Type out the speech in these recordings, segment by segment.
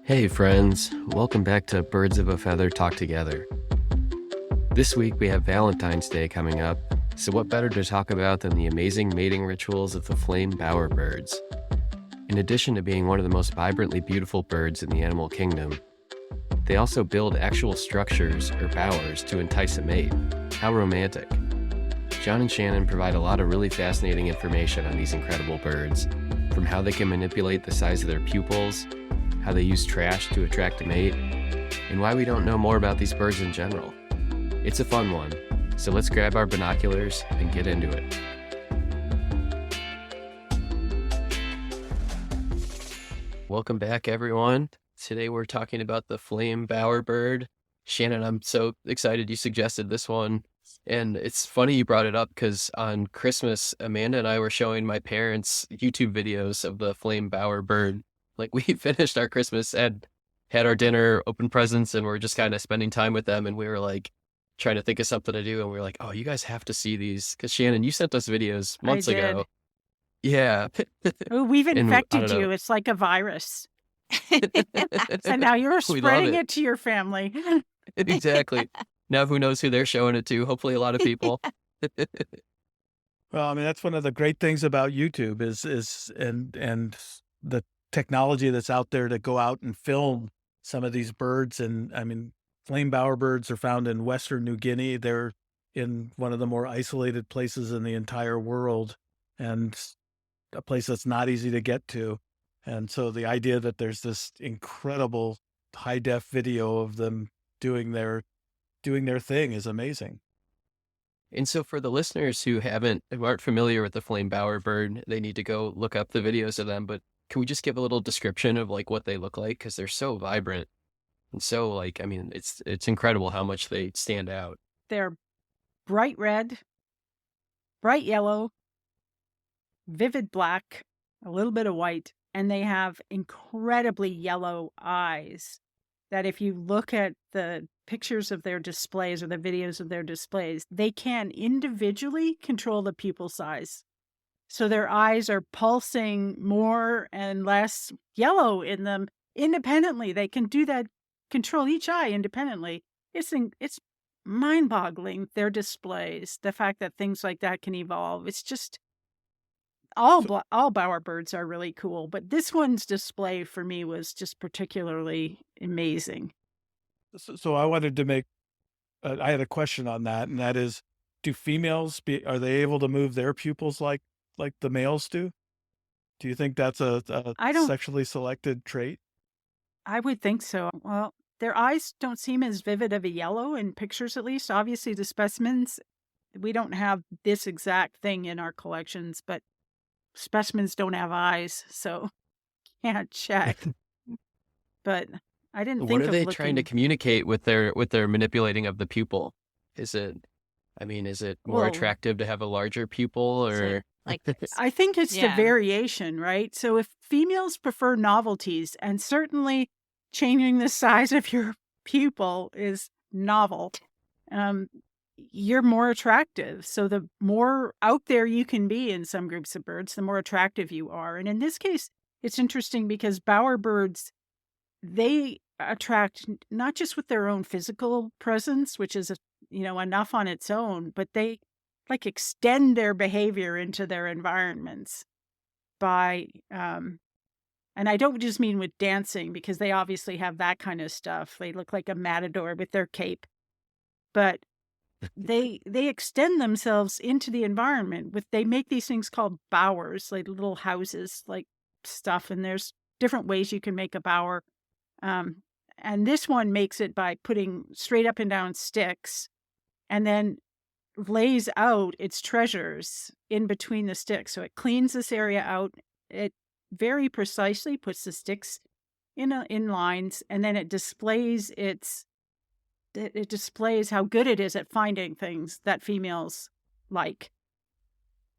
Hey friends, welcome back to Birds of a Feather Talk Together. This week we have Valentine's Day coming up, so what better to talk about than the amazing mating rituals of the flame bowerbirds. In addition to being one of the most vibrantly beautiful birds in the animal kingdom, they also build actual structures or bowers to entice a mate. How romantic. John and Shannon provide a lot of really fascinating information on these incredible birds, from how they can manipulate the size of their pupils, how they use trash to attract a mate, and why we don't know more about these birds in general. It's a fun one, so let's grab our binoculars and get into it. Welcome back, everyone. Today we're talking about the flame bowerbird. Shannon, I'm so excited you suggested this one. And it's funny you brought it up because on Christmas, Amanda and I were showing my parents YouTube videos of the flame bowerbird. Like, we finished our Christmas and had our dinner, opened presents, and we're just kind of spending time with them. And we were like trying to think of something to do. And we were like, oh, you guys have to see these. Because Shannon, you sent us videos months ago. Yeah. Oh, we've And I infected don't you. know. It's like a virus. So now you're We love spreading it. it to your family. Exactly. Now who knows who they're showing it to? Hopefully a lot of people. Well, I mean, that's one of the great things about YouTube is the technology that's out there to go out and film some of these birds. And I mean, flame bowerbirds are found in Western New Guinea. They're in one of the more isolated places in the entire world, and a place that's not easy to get to. And so the idea that there's this incredible high def video of them doing their thing is amazing. And so for the listeners who aren't familiar with the flame bowerbird, they need to go look up the videos of them. But can we just give a little description of like what they look like? Because they're so vibrant and so like, I mean, it's incredible how much they stand out. They're bright red, bright yellow, vivid black, a little bit of white, and they have incredibly yellow eyes that if you look at the pictures of their displays or the videos of their displays, they can individually control the pupil size. So their eyes are pulsing more and less yellow in them independently. They can do that, control each eye independently. It's mind-boggling, their displays, the fact that things like that can evolve. It's just all bowerbirds are really cool, but this one's display for me was just particularly amazing. So I wanted to make, I had a question on that, and that is, do females are they able to move their pupils like the males do? Do you think that's a I don't, sexually selected trait? I would think so. Well, their eyes don't seem as vivid of a yellow in pictures, at least. Obviously, the specimens, we don't have this exact thing in our collections, but specimens don't have eyes, so can't check. But I didn't What think are of they looking. trying to communicate with their manipulating of the pupil? Is it more Well, attractive to have a larger pupil or Like this. I think it's the Yeah. variation, right? So if females prefer novelties, and certainly changing the size of your pupil is novel, you're more attractive. So the more out there you can be in some groups of birds, the more attractive you are. And in this case, it's interesting because bowerbirds, they attract not just with their own physical presence, which is enough on its own, but they like extend their behavior into their environments by and I don't just mean with dancing, because they obviously have that kind of stuff. They look like a matador with their cape, but they extend themselves into the environment they make these things called bowers, like little houses, like stuff, and there's different ways you can make a bower. And this one makes it by putting straight up and down sticks and then lays out its treasures in between the sticks. So it cleans this area out. It very precisely puts the sticks in lines, and then it displays how good it is at finding things that females like.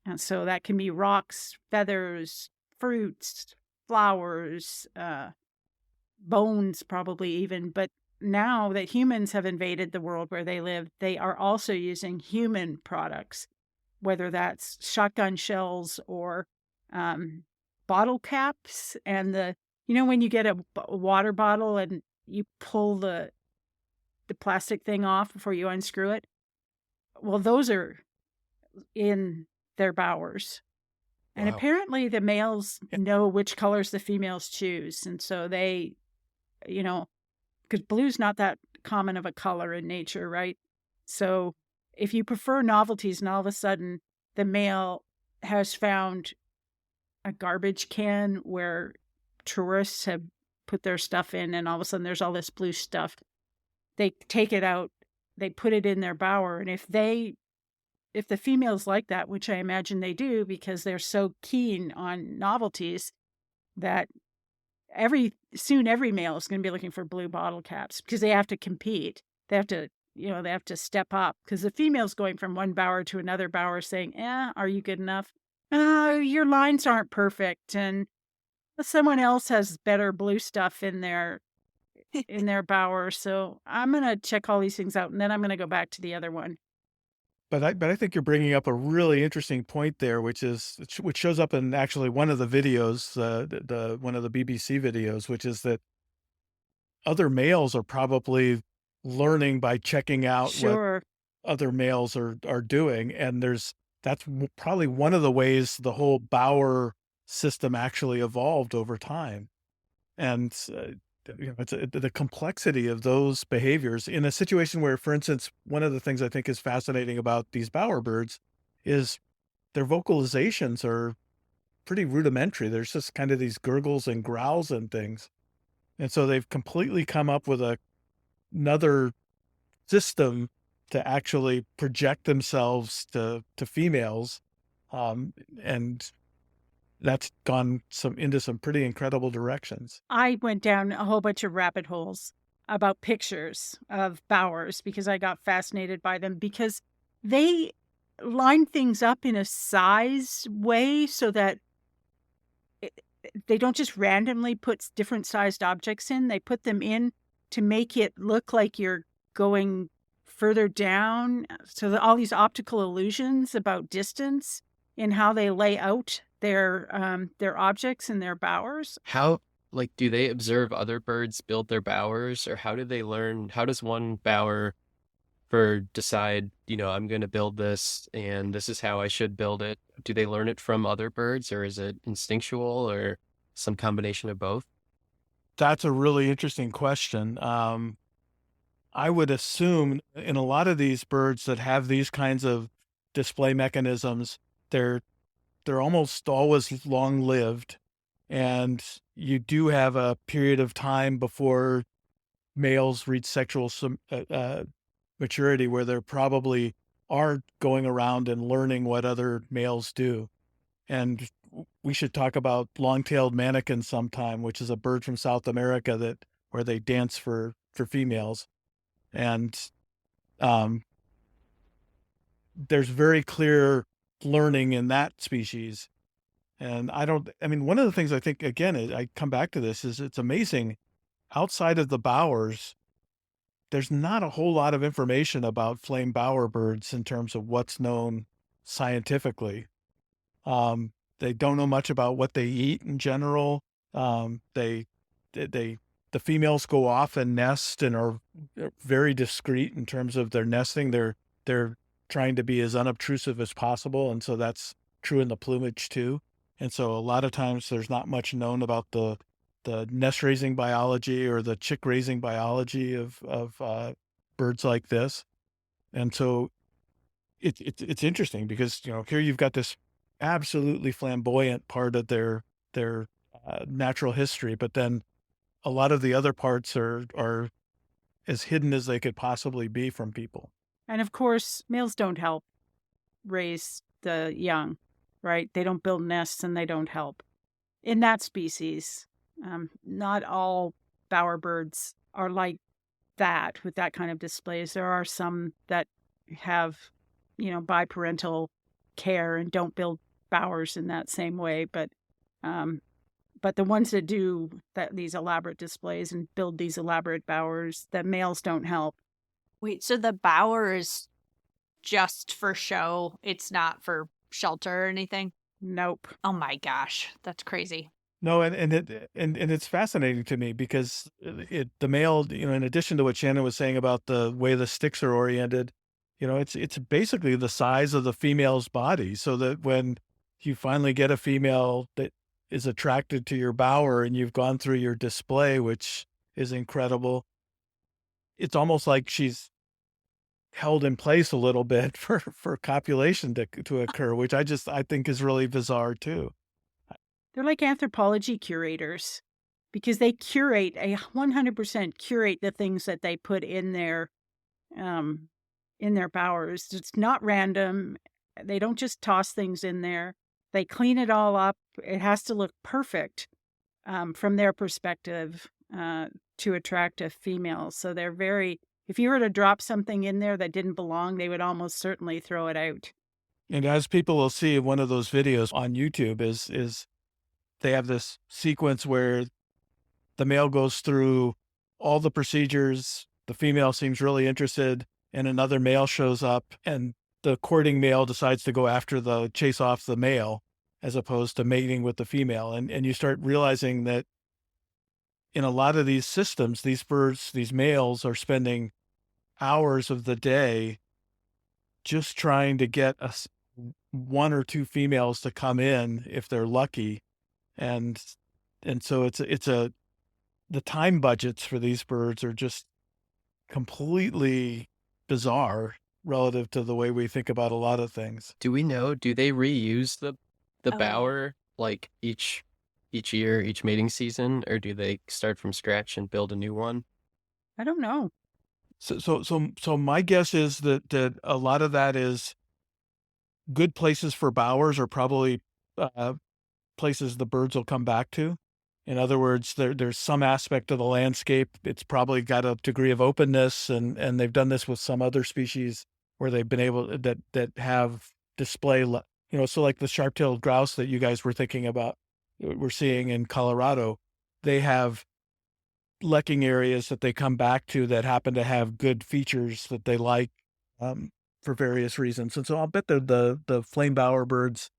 And so that can be rocks, feathers, fruits, flowers, bones probably even. But now that humans have invaded the world where they live, they are also using human products, whether that's shotgun shells or bottle caps. And the You know, when you get a water bottle and you pull the plastic thing off before you unscrew it? Well, those are in their bowers. And Wow. apparently the males Yeah. know which colors the females choose. And so they, you know, because blue's not that common of a color in nature, right? So if you prefer novelties and all of a sudden the male has found a garbage can where tourists have put their stuff in and all of a sudden there's all this blue stuff, they take it out, they put it in their bower. And if the females like that, which I imagine they do because they're so keen on novelties, that every male is going to be looking for blue bottle caps because they have to compete. They have to, they have to step up because the female's going from one bower to another bower saying, are you good enough? Your lines aren't perfect. And someone else has better blue stuff in their bower. So I'm going to check all these things out and then I'm going to go back to the other one. But I think you're bringing up a really interesting point there, which shows up in actually one of the videos, one of the BBC videos, which is that other males are probably learning by checking out what Sure. other males are doing, and that's probably one of the ways the whole Bower system actually evolved over time. And it's the complexity of those behaviors in a situation where, for instance, one of the things I think is fascinating about these bowerbirds is their vocalizations are pretty rudimentary. There's just kind of these gurgles and growls and things. And so they've completely come up with another system to actually project themselves to females. And that's gone into some pretty incredible directions. I went down a whole bunch of rabbit holes about pictures of bowers because I got fascinated by them because they line things up in a size way so that they don't just randomly put different sized objects in. They put them in to make it look like you're going further down. So that all these optical illusions about distance in how they lay out their objects in their bowers. How, like, do they observe other birds build their bowers, or how do they learn? How does one bower bird decide, I'm going to build this and this is how I should build it? Do they learn it from other birds, or is it instinctual, or some combination of both? That's a really interesting question. I would assume in a lot of these birds that have these kinds of display mechanisms, they're almost always long-lived, and you do have a period of time before males reach sexual maturity where they're probably are going around and learning what other males do. And we should talk about long-tailed manakin sometime, which is a bird from South America where they dance for females. And there's very clear learning in that species. And one of the things I think, again, I come back to this, is it's amazing. Outside of the bowers, there's not a whole lot of information about flame bowerbirds in terms of what's known scientifically. They don't know much about what they eat in general. The females go off and nest and are very discreet in terms of their nesting. They're trying to be as unobtrusive as possible, and so that's true in the plumage too. And so a lot of times there's not much known about the nest raising biology or the chick raising biology of birds like this. And so it's interesting because, here you've got this absolutely flamboyant part of their natural history, but then a lot of the other parts are as hidden as they could possibly be from people. And of course, males don't help raise the young, right? They don't build nests and they don't help. In that species, not all bowerbirds are like that with that kind of displays. There are some that have, biparental care and don't build bowers in that same way. But the ones that do these elaborate displays and build these elaborate bowers, the males don't help. Wait, so the bower is just for show? It's not for shelter or anything? Nope. Oh my gosh, that's crazy. No, and it's fascinating to me because the male, in addition to what Shannon was saying about the way the sticks are oriented, it's basically the size of the female's body, so that when you finally get a female that is attracted to your bower and you've gone through your display, which is incredible, it's almost like she's held in place a little bit for copulation to occur, which I think is really bizarre too. They're like anthropology curators because they curate 100% curate the things that they put um, in their bowers. It's not random. They don't just toss things in there. They clean it all up. It has to look perfect from their perspective to attract a female. So they're very, if you were to drop something in there that didn't belong, they would almost certainly throw it out. And as people will see in one of those videos on YouTube is they have this sequence where the male goes through all the procedures. The female seems really interested, and another male shows up, and the courting male decides to go after chase off the male as opposed to mating with the female. And you start realizing that in a lot of these systems, these birds, these males are spending hours of the day just trying to get one or two females to come in if they're lucky. And so the time budgets for these birds are just completely bizarre relative to the way we think about a lot of things. Do we know, do they reuse the Oh, yeah. bower like each year, each mating season, or do they start from scratch and build a new one? I don't know. So my guess is that a lot of that is good places for bowers are probably places the birds will come back to. In other words, there's some aspect of the landscape. It's probably got a degree of openness, and they've done this with some other species where they've been able that have display, so like the sharp-tailed grouse that you guys were thinking about, we're seeing in Colorado, they have lecking areas that they come back to that happen to have good features that they like for various reasons. And so I'll bet the flame bowerbirds,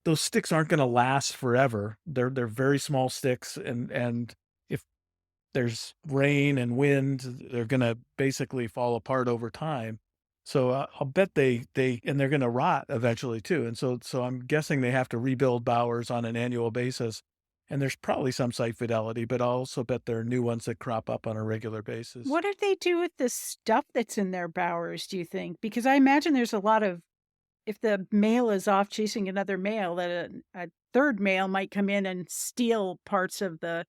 those sticks aren't going to last forever. They're very small sticks, and if there's rain and wind, they're going to basically fall apart over time. So I'll bet and they're going to rot eventually too. And so I'm guessing they have to rebuild bowers on an annual basis. And there's probably some site fidelity, but I'll also bet there are new ones that crop up on a regular basis. What did they do with the stuff that's in their bowers, do you think? Because I imagine there's a lot of, if the male is off chasing another male, that a third male might come in and steal parts of the,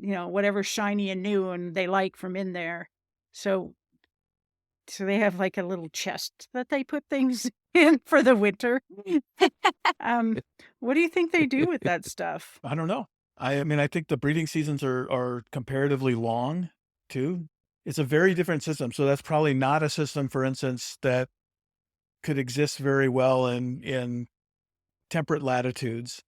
whatever shiny and new and they like from in there. So they have like a little chest that they put things in for the winter. What do you think they do with that stuff? I don't know. I mean, I think the breeding seasons are comparatively long too. It's a very different system. So that's probably not a system, for instance, that could exist very well in temperate latitudes.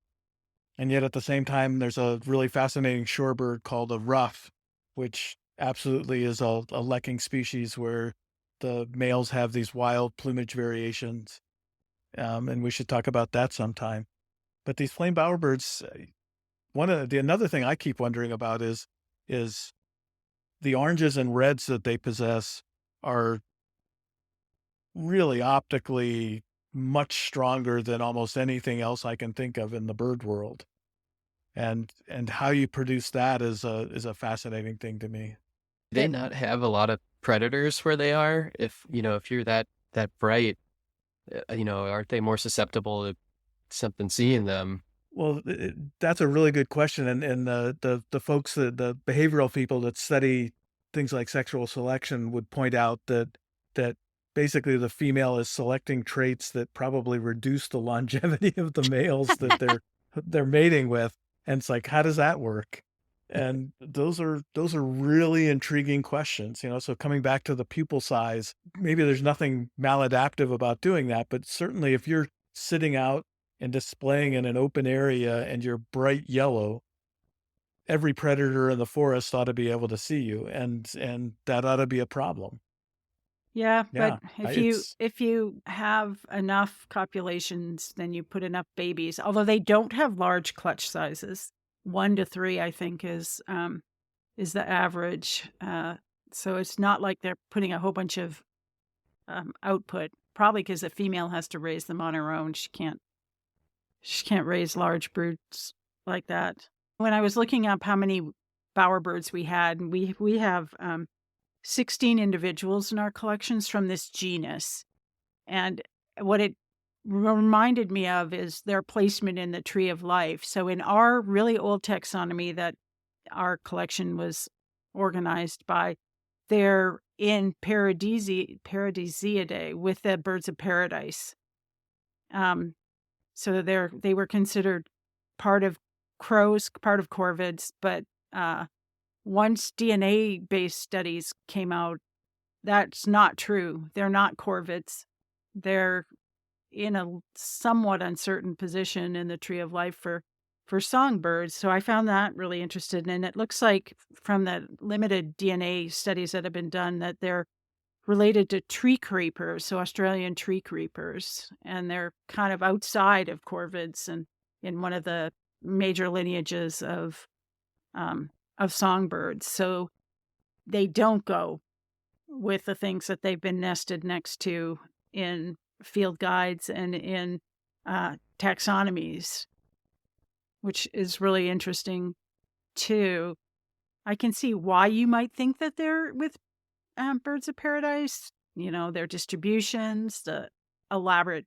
And yet at the same time, there's a really fascinating shorebird called a ruff, which absolutely is a lecking species where the males have these wild plumage variations. And we should talk about that sometime. But these flame bowerbirds, another thing I keep wondering about is the oranges and reds that they possess are really optically much stronger than almost anything else I can think of in the bird world. And how you produce that is a fascinating thing to me. Do they not have a lot of predators where they are? If you're that bright, aren't they more susceptible to something seeing them? Well, that's a really good question. And the folks, the behavioral people that study things like sexual selection would point out that basically the female is selecting traits that probably reduce the longevity of the males that they're mating with. And it's like, how does that work? And those are really intriguing questions, So coming back to the pupil size, maybe there's nothing maladaptive about doing that, but certainly if you're sitting out and displaying in an open area and you're bright yellow, every predator in the forest ought to be able to see you, and that ought to be a problem. Yeah, but Yeah, it's if you have enough copulations, then you put enough babies. Although they don't have large clutch sizes, 1 to 3, I think, is the average. So it's not like they're putting a whole bunch of output. Probably because the female has to raise them on her own. She can't raise large broods like that. When I was looking up how many bowerbirds we had, and we have 16 individuals in our collections from this genus. And what it reminded me of is their placement in the tree of life. So in our really old taxonomy that our collection was organized by, they're in Paradisiidae with the birds of paradise. So they were considered part of crows, part of corvids, but once DNA-based studies came out, that's not true. They're not corvids. They're in a somewhat uncertain position in the tree of life for songbirds. So I found that really interesting. And it looks like from the limited DNA studies that have been done that they're related to tree creepers, so Australian tree creepers. And they're kind of outside of corvids and in one of the major lineages of songbirds. So they don't go with the things that they've been nested next to in field guides and in taxonomies, which is really interesting too. I can see why you might think that they're with birds of paradise. You know, their distributions, the elaborate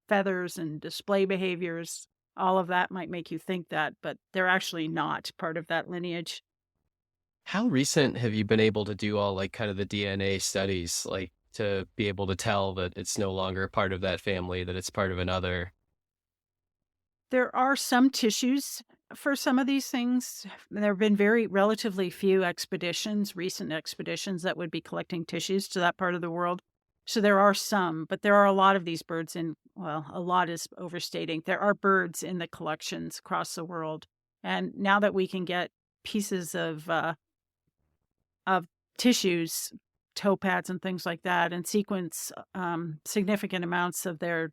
feathers and display behaviors, all of that might make you think that, but they're actually not part of that lineage. How recent have you been able to do all like kind of the DNA studies, like to be able to tell that it's no longer part of that family, that it's part of another? There are some tissues for some of these things. There have been relatively few recent expeditions that would be collecting tissues to that part of the world. So there are some, but there are a lot of these birds a lot is overstating. There are birds in the collections across the world. And now that we can get pieces of tissues, toe pads and things like that, and sequence significant amounts of their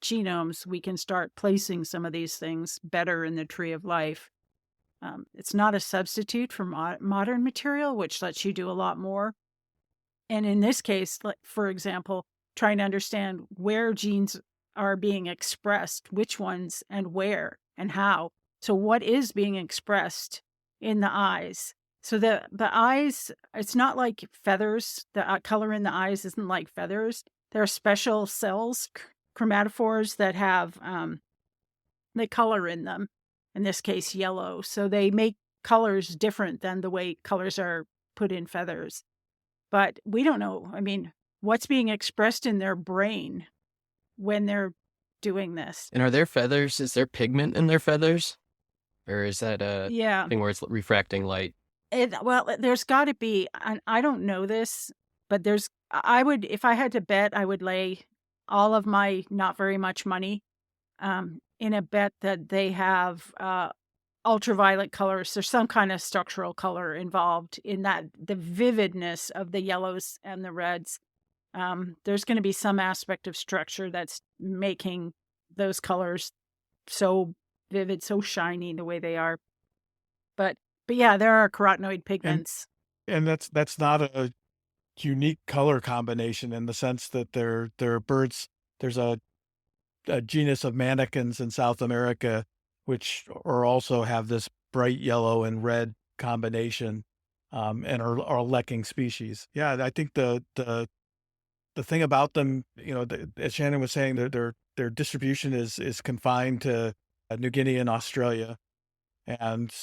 genomes, we can start placing some of these things better in the tree of life. It's not a substitute for modern material, which lets you do a lot more. And in this case, like, for example, trying to understand where genes are being expressed, which ones and where and how. So what is being expressed in the eyes? So the eyes, it's not like feathers. The color in the eyes isn't like feathers. There are special cells, chromatophores, that have the color in them, in this case yellow. So they make colors different than the way colors are put in feathers. But we don't know, I mean, what's being expressed in their brain when they're doing this. And are there feathers? Is there pigment in their feathers? Or is that a Yeah. thing where it's refracting light? There's got to be, and I don't know this, but if I had to bet, I would lay all of my not very much money in a bet that they have ultraviolet colors. There's some kind of structural color involved in that, the vividness of the yellows and the reds. There's going to be some aspect of structure that's making those colors so vivid, so shiny the way they are. But yeah, there are carotenoid pigments. And that's not a unique color combination in the sense that there are birds. There's a genus of manakins in South America, which also have this bright yellow and red combination, and are lekking species. Yeah, I think the thing about them, as Shannon was saying, their distribution is confined to New Guinea and Australia, and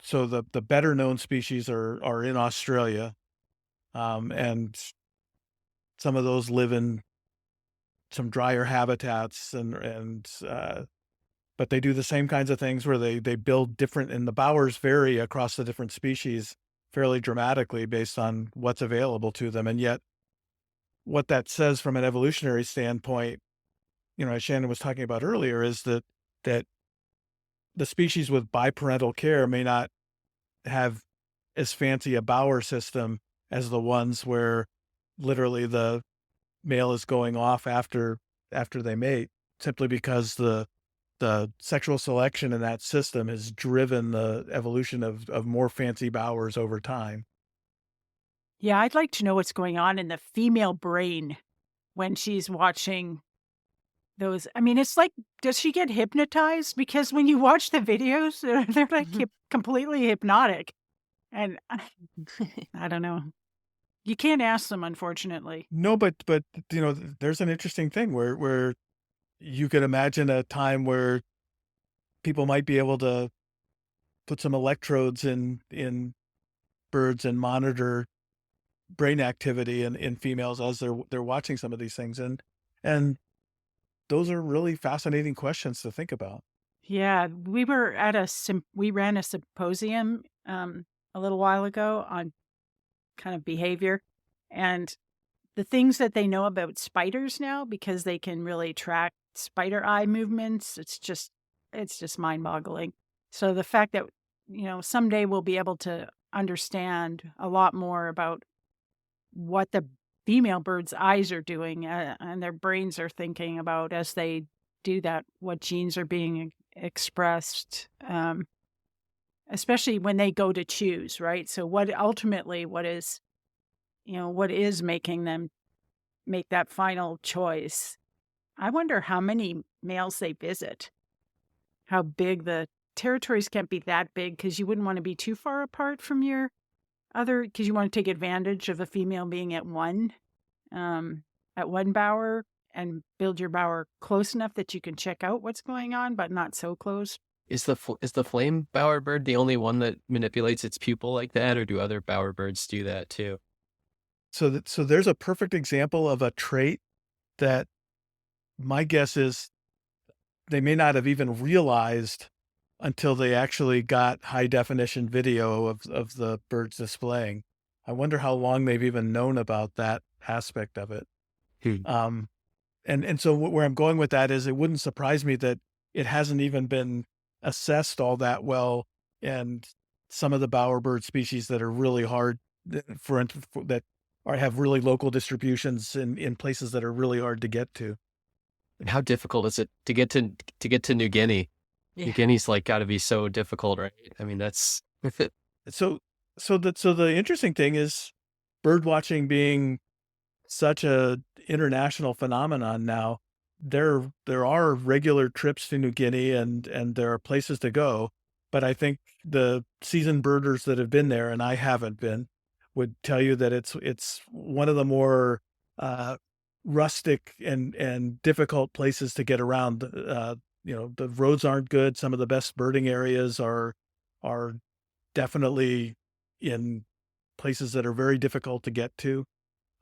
so the better known species are in Australia, and some of those live in some drier habitats, but they do the same kinds of things where they build different, and the bowers vary across the different species fairly dramatically based on what's available to them. And yet what that says from an evolutionary standpoint, as Shannon was talking about earlier, is that the species with biparental care may not have as fancy a bower system as the ones where literally the male is going off after they mate, simply because the sexual selection in that system has driven the evolution of more fancy bowers over time. Yeah, I'd like to know what's going on in the female brain when she's watching those. I mean, it's like, does she get hypnotized? Because when you watch the videos, they're like completely hypnotic. And I don't know. You can't ask them, unfortunately. No, but there's an interesting thing where you could imagine a time where people might be able to put some electrodes in birds and monitor brain activity in females as they're watching some of these things, and those are really fascinating questions to think about. Yeah, we were at we ran a symposium a little while ago on kind of behavior and the things that they know about spiders now, because they can really track spider eye movements. It's just mind-boggling. So the fact that, someday we'll be able to understand a lot more about what the female bird's eyes are doing and their brains are thinking about as they do that, what genes are being expressed, especially when they go to choose, right? So what is making them make that final choice? I wonder how many males they visit, how big the territories can't be that big, because you wouldn't want to be too far apart from your other, because you want to take advantage of a female being at one bower and build your bower close enough that you can check out what's going on, but not so close. Is the flame bowerbird the only one that manipulates its pupil like that, or do other bowerbirds do that too? So there's a perfect example of a trait that my guess is they may not have even realized until they actually got high definition video of the birds displaying. I wonder how long they've even known about that aspect of it. And so where I'm going with that is, it wouldn't surprise me that it hasn't even been assessed all that well. And some of the bowerbird species that are really hard have really local distributions in places that are really hard to get to. And how difficult is it to get to New Guinea? Yeah. New Guinea's got to be so difficult, right? I mean, that's so the interesting thing is, bird watching being such a international phenomenon now, there are regular trips to New Guinea and there are places to go. But I think the seasoned birders that have been there, and I haven't been, would tell you that it's one of the more rustic and difficult places to get around. The roads aren't good. Some of the best birding areas are definitely in places that are very difficult to get to.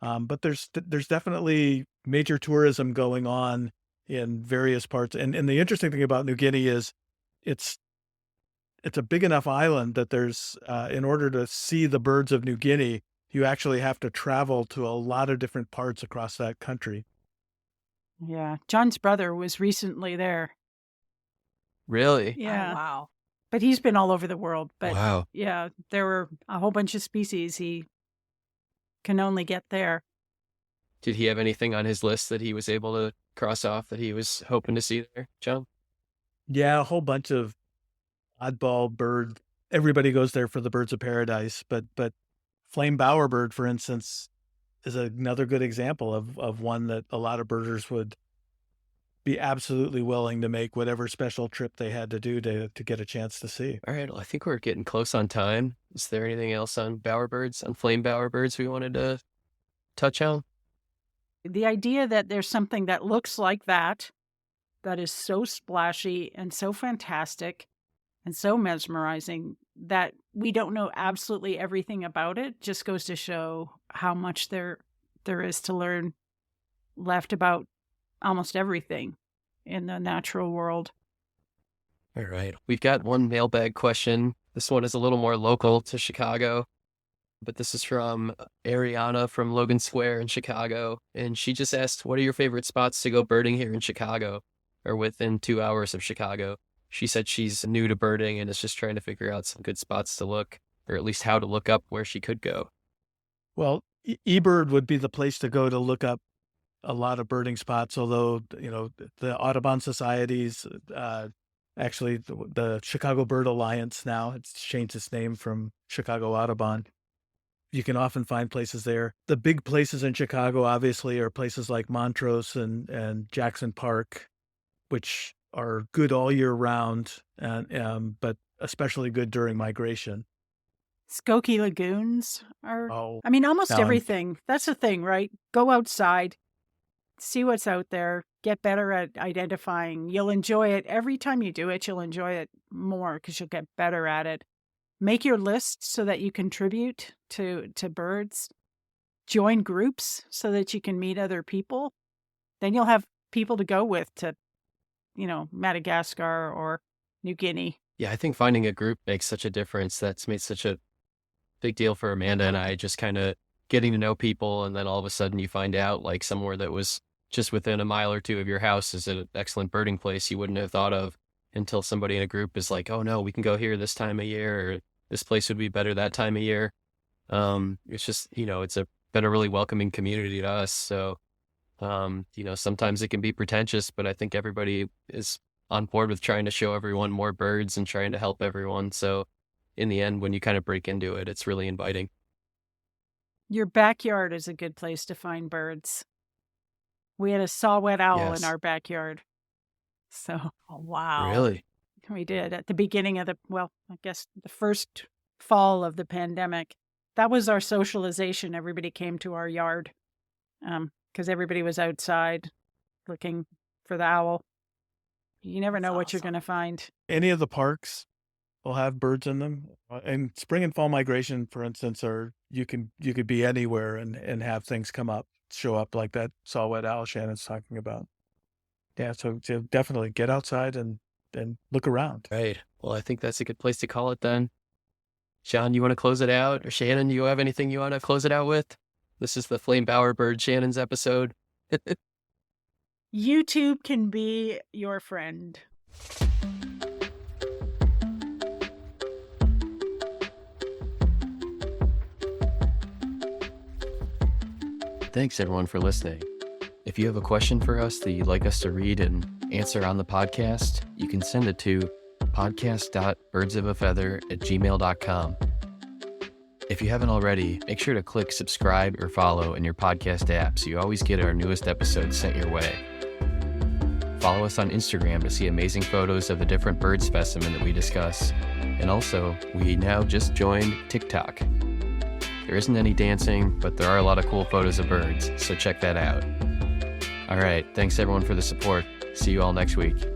But there's definitely major tourism going on in various parts. And the interesting thing about New Guinea is it's a big enough island that there's, in order to see the birds of New Guinea, you actually have to travel to a lot of different parts across that country. Yeah. John's brother was recently there. Really? Yeah. Oh, wow. But he's been all over the world. But wow. Yeah, there were a whole bunch of species he can only get there. Did he have anything on his list that he was able to cross off that he was hoping to see there, John? Yeah, a whole bunch of oddball bird. Everybody goes there for the birds of paradise, but flame bowerbird, for instance, is another good example of one that a lot of birders would be absolutely willing to make whatever special trip they had to do to get a chance to see. All right, well, I think we're getting close on time. Is there anything else on bowerbirds, on flame bowerbirds we wanted to touch on? The idea that there's something that looks like that is so splashy and so fantastic and so mesmerizing that we don't know absolutely everything about it just goes to show how much there is to learn left about almost everything in the natural world. All right. We've got one mailbag question. This one is a little more local to Chicago, but this is from Ariana from Logan Square in Chicago. And she just asked, what are your favorite spots to go birding here in Chicago or within 2 hours of Chicago? She said she's new to birding and is just trying to figure out some good spots to look, or at least how to look up where she could go. Well, eBird would be the place to go to look up a lot of birding spots, although, the Audubon societies, actually the Chicago Bird Alliance now, it's changed its name from Chicago Audubon. You can often find places there. The big places in Chicago, obviously, are places like Montrose and Jackson Park, which are good all year round, and but especially good during migration. Skokie lagoons are, Oh, I mean, almost now I'm- everything. That's the thing, right? Go outside, see what's out there, get better at identifying. You'll enjoy it. Every time you do it, you'll enjoy it more because you'll get better at it. Make your list so that you contribute to birds. Join groups so that you can meet other people. Then you'll have people to go with to, Madagascar or New Guinea. Yeah, I think finding a group makes such a difference. That's made such a big deal for Amanda and I, just kind of getting to know people. And then all of a sudden you find out like somewhere that was just within a mile or two of your house is an excellent birding place you wouldn't have thought of until somebody in a group is like, oh no, we can go here this time of year, or this place would be better that time of year. It's just, it's been a really welcoming community to us. So, sometimes it can be pretentious, but I think everybody is on board with trying to show everyone more birds and trying to help everyone. So in the end, when you kind of break into it, it's really inviting. Your backyard is a good place to find birds. We had a saw-whet owl Yes. in our backyard. So Oh, wow. Really? we did at the beginning of the first fall of the pandemic. That was our socialization. Everybody came to our yard because everybody was outside looking for the owl. You never know That's what you're awesome. going to find. Any of the parks will have birds in them. And spring and fall migration, for instance, you could be anywhere and have things show up like that saw-whet owl Shannon's talking about. Yeah, so definitely get outside and look around. Right. Well, I think that's a good place to call it then. Sean, you want to close it out? Or Shannon, you have anything you want to close it out with? This is the Flame Bowerbird Shannon's episode. YouTube can be your friend. Thanks everyone for listening. If you have a question for us that you'd like us to read and answer on the podcast, you can send it to podcast.birdsofaFeather@gmail.com. If you haven't already, make sure to click subscribe or follow in your podcast app so you always get our newest episodes sent your way. Follow us on Instagram to see amazing photos of the different bird specimen that we discuss. And also, we now just joined TikTok. There isn't any dancing, but there are a lot of cool photos of birds, so check that out. All right, thanks everyone for the support. See you all next week.